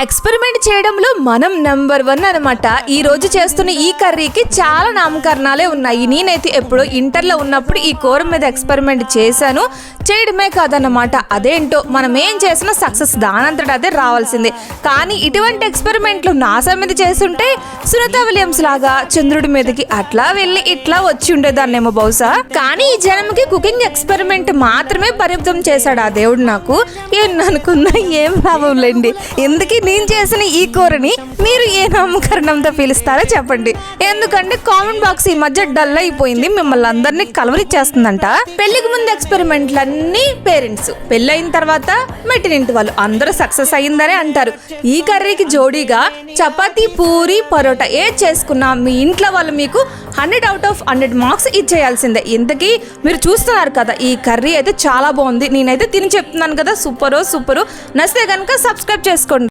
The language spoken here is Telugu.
ఎక్స్పెరిమెంట్ చేయడంలో మనం నెంబర్ 1 అనమాట. ఈ రోజు చేస్తున్న ఈ కర్రీకి చాలా నామకరణాలే ఉన్నాయి. నేనైతే ఎప్పుడో ఇంటర్లో ఉన్నప్పుడు ఈ కూర మీద ఎక్స్పెరిమెంట్ చేశాను. చేయడమే కాదన్నమాట, అదేంటో మనం ఏం చేసినా సక్సెస్ దానంతట అదే రావాల్సిందే. కానీ ఇటువంటి ఎక్స్పెరిమెంట్లు నాసా మీద చేస్తుంటే సునీత విలియమ్స్ లాగా చంద్రుడి మీదకి అట్లా వెళ్ళి ఇట్లా వచ్చి ఉండేదాన్నేమో బహుశా. కానీ ఈ జనంకి కుకింగ్ ఎక్స్పెరిమెంట్ మాత్రమే పరిమితం చేశాడు ఆ దేవుడు. నాకు ఏమనుకున్నా ఏం లాభం లేండి. ఎందుకు నేను చేసిన ఈ కూరని మీరు ఏ నామకరణంతో పిలుస్తారో చెప్పండి. ఎందుకంటే కామెంట్ బాక్స్ ఈ మధ్య డల్ అయిపోయింది, మిమ్మల్ని అందరినీ కలవరిచ్చేస్తుందంట. పెళ్లికి ముందు ఎక్స్పెరిమెంట్లన్నీ పేరెంట్స్, పెళ్ళైన తర్వాత మెట్టినింటి వాళ్ళు అందరూ సక్సెస్ అయ్యిందనే అంటారు. ఈ కర్రీకి జోడీగా చపాతీ, పూరి, పరోటా ఏది చేసుకున్నా మీ ఇంట్లో వాళ్ళు మీకు 100 out of 100 మార్క్స్ ఇచ్చేయాల్సిందే. ఇంతకీ మీరు చూస్తున్నారు కదా, ఈ కర్రీ అయితే చాలా బాగుంది. నేనైతే తిని చెప్తున్నాను కదా, సూపరు. నచ్చితే కనుక సబ్స్క్రైబ్ చేసుకోండి.